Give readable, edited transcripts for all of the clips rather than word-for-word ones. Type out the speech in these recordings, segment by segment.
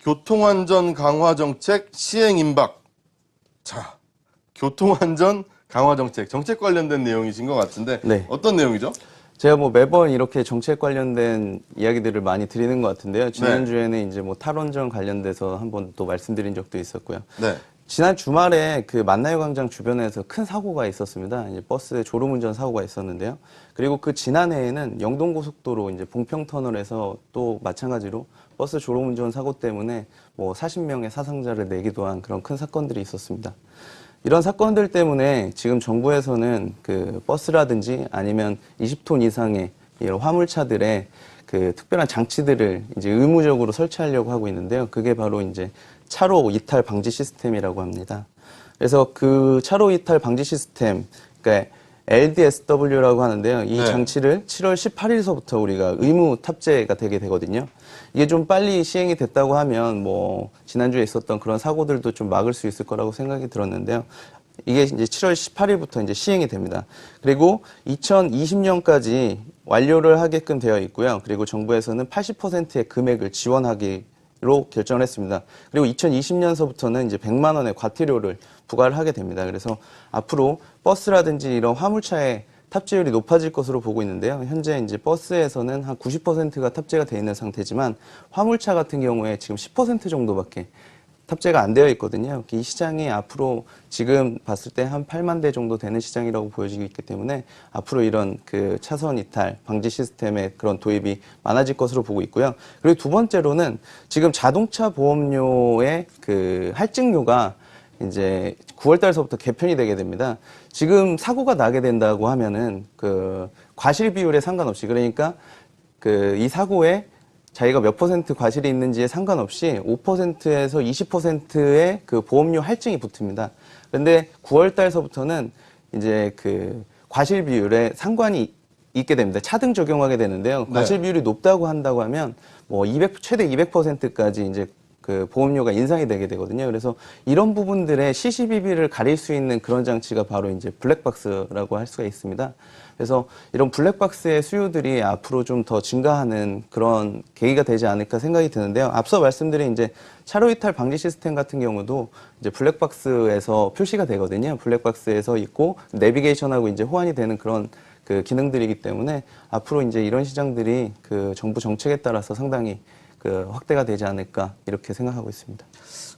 교통안전 강화 정책 시행 임박. 자, 교통안전 강화 정책 관련된 내용이신 것 같은데 네. 어떤 내용이죠? 제가 뭐 매번 이렇게 정책 관련된 이야기들을 많이 드리는 것 같은데요. 지난주에는 이제 뭐 탈원전 관련돼서 한번 또 말씀드린 적도 있었고요. 네. 지난 주말에 그 만나요 광장 주변에서 큰 사고가 있었습니다. 이제 버스 졸음운전 사고가 있었는데요. 그리고 그 지난해에는 영동고속도로 이제 봉평터널에서 또 마찬가지로 버스 졸음운전 사고 때문에 뭐 40명의 사상자를 내기도 한 그런 큰 사건들이 있었습니다. 이런 사건들 때문에 지금 정부에서는 그 버스라든지 아니면 20톤 이상의 이런 화물차들의 그 특별한 장치들을 이제 의무적으로 설치하려고 하고 있는데요. 그게 바로 이제 차로 이탈 방지 시스템이라고 합니다. 그래서 그 차로 이탈 방지 시스템, 그러니까 LDSW라고 하는데요. 이 네. 장치를 7월 18일서부터 우리가 의무 탑재가 되게 되거든요. 이게 좀 빨리 시행이 됐다고 하면 뭐 지난주에 있었던 그런 사고들도 좀 막을 수 있을 거라고 생각이 들었는데요. 이게 이제 7월 18일부터 이제 시행이 됩니다. 그리고 2020년까지 완료를 하게끔 되어 있고요. 그리고 정부에서는 80%의 금액을 지원하기로 결정을 했습니다. 그리고 2020년서부터는 이제 100만 원의 과태료를 부과를 하게 됩니다. 그래서 앞으로 버스라든지 이런 화물차의 탑재율이 높아질 것으로 보고 있는데요. 현재 이제 버스에서는 한 90%가 탑재가 되어 있는 상태지만 화물차 같은 경우에 지금 10% 정도밖에 탑재가 안 되어 있거든요. 이 시장이 앞으로 지금 봤을 때 한 8만 대 정도 되는 시장이라고 보여지고 있기 때문에 앞으로 이런 그 차선 이탈 방지 시스템의 그런 도입이 많아질 것으로 보고 있고요. 그리고 두 번째로는 지금 자동차 보험료의 그 할증료가 이제 9월 달서부터 개편이 되게 됩니다. 지금 사고가 나게 된다고 하면은 그 과실 비율에 상관없이, 그러니까 그 이 사고에 자기가 몇 퍼센트 과실이 있는지에 상관없이 5%에서 20%의 그 보험료 할증이 붙습니다. 그런데 9월 달서부터는 이제 그 과실 비율에 상관이 있게 됩니다. 차등 적용하게 되는데요. 과실 네. 비율이 높다고 한다고 하면 뭐 최대 200%까지 이제 그 보험료가 인상이 되게 되거든요. 그래서 이런 부분들의 시시비비를 가릴 수 있는 그런 장치가 바로 이제 블랙박스라고 할 수가 있습니다. 그래서 이런 블랙박스의 수요들이 앞으로 좀 더 증가하는 그런 계기가 되지 않을까 생각이 드는데요. 앞서 말씀드린 이제 차로 이탈 방지 시스템 같은 경우도 이제 블랙박스에서 표시가 되거든요. 블랙박스에서 있고 내비게이션하고 이제 호환이 되는 그런 그 기능들이기 때문에 앞으로 이제 이런 시장들이 그 정부 정책에 따라서 상당히 그 확대가 되지 않을까 이렇게 생각하고 있습니다.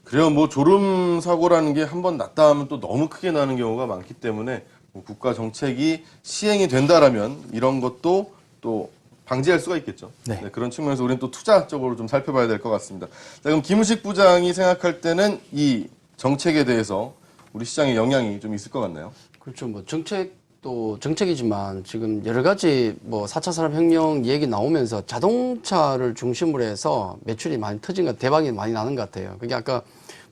그래요. 뭐 졸음 사고라는 게 한 번 났다 하면 또 너무 크게 나는 경우가 많기 때문에 뭐 국가 정책이 시행이 된다라면 이런 것도 또 방지할 수가 있겠죠. 네. 네, 그런 측면에서 우리는 또 투자 쪽으로 좀 살펴봐야 될 것 같습니다. 자, 그럼 김우식 부장이 생각할 때는 이 정책에 대해서 우리 시장에 영향이 좀 있을 것 같나요? 그렇죠. 뭐 정책도 정책이지만 지금 여러 가지 뭐 4차 산업혁명 얘기 나오면서 자동차를 중심으로 해서 매출이 많이 터진 것, 대박이 많이 나는 것 같아요. 그게 아까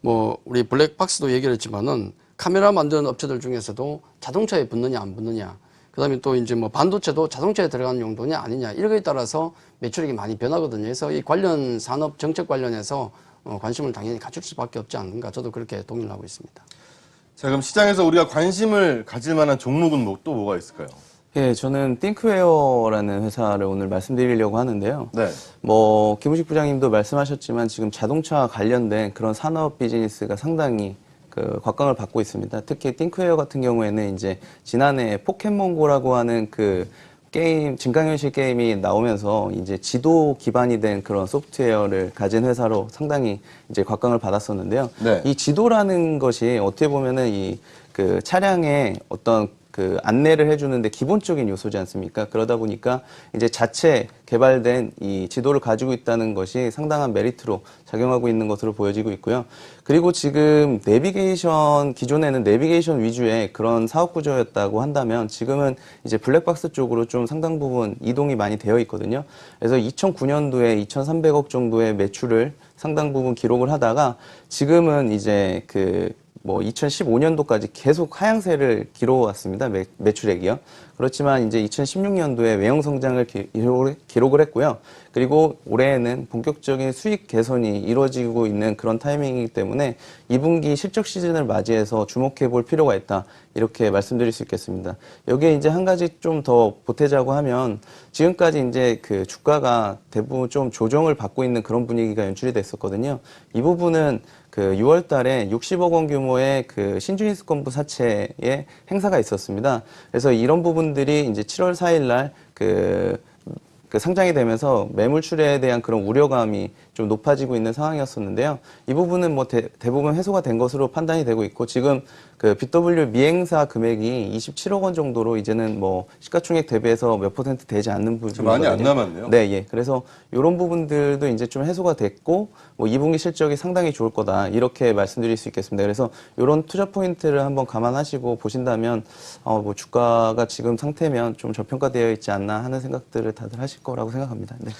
뭐 우리 블랙박스도 얘기를 했지만은 카메라 만드는 업체들 중에서도 자동차에 붙느냐 안 붙느냐, 그다음에 또 이제 뭐 반도체도 자동차에 들어가는 용도냐 아니냐, 이런 거에 따라서 매출이 많이 변하거든요. 그래서 이 관련 산업 정책 관련해서 관심을 당연히 가질 수밖에 없지 않는가, 저도 그렇게 동의를 하고 있습니다. 자, 그럼 시장에서 우리가 관심을 가질 만한 종목은 또 뭐가 있을까요? 예, 저는 띵크웨어라는 회사를 오늘 말씀드리려고 하는데요. 네. 뭐 김우식 부장님도 말씀하셨지만 지금 자동차 관련된 그런 산업 비즈니스가 상당히 그 곽광을 받고 있습니다. 특히 띵크웨어 같은 경우에는 이제 지난해 포켓몬고라고 하는 그 게임, 증강현실 게임이 나오면서 이제 지도 기반이 된 그런 소프트웨어를 가진 회사로 상당히 이제 곽광을 받았었는데요. 네. 이 지도라는 것이 어떻게 보면은 이 그 차량의 어떤 그 안내를 해주는데 기본적인 요소지 않습니까? 그러다 보니까 이제 자체 개발된 이 지도를 가지고 있다는 것이 상당한 메리트로 작용하고 있는 것으로 보여지고 있고요. 그리고 지금 내비게이션, 기존에는 내비게이션 위주의 그런 사업 구조였다고 한다면 지금은 이제 블랙박스 쪽으로 좀 상당 부분 이동이 많이 되어 있거든요. 그래서 2009년도에 2,300억 정도의 매출을 상당 부분 기록을 하다가 지금은 이제 그 뭐 2015년도까지 계속 하향세를 기록해왔습니다. 매출액이요. 그렇지만 이제 2016년도에 외형 성장을 기록을 했고요. 그리고 올해에는 본격적인 수익 개선이 이루어지고 있는 그런 타이밍이기 때문에 2분기 실적 시즌을 맞이해서 주목해 볼 필요가 있다. 이렇게 말씀드릴 수 있겠습니다. 여기에 이제 한 가지 좀 더 보태자고 하면 지금까지 이제 그 주가가 대부분 좀 조정을 받고 있는 그런 분위기가 연출이 됐었거든요. 이 부분은 그 6월 달에 60억 원 규모의 그 신주인수권부 사채의 행사가 있었습니다. 그래서 이런 부분들이 이제 7월 4일 날 그 상장이 되면서 매물출에 대한 그런 우려감이 좀 높아지고 있는 상황이었었는데요. 이 부분은 뭐 대부분 해소가 된 것으로 판단이 되고 있고 지금 그 BW 미행사 금액이 27억 원 정도로 이제는 뭐 시가총액 대비해서 몇 % 되지 않는 부분이거든요. 많이 안 남았네요. 네, 예. 그래서 이런 부분들도 이제 좀 해소가 됐고 뭐 2분기 실적이 상당히 좋을 거다 이렇게 말씀드릴 수 있겠습니다. 그래서 이런 투자 포인트를 한번 감안하시고 보신다면 뭐 주가가 지금 상태면 좀 저평가되어 있지 않나 하는 생각들을 다들 하실 거라고 생각합니다. 네.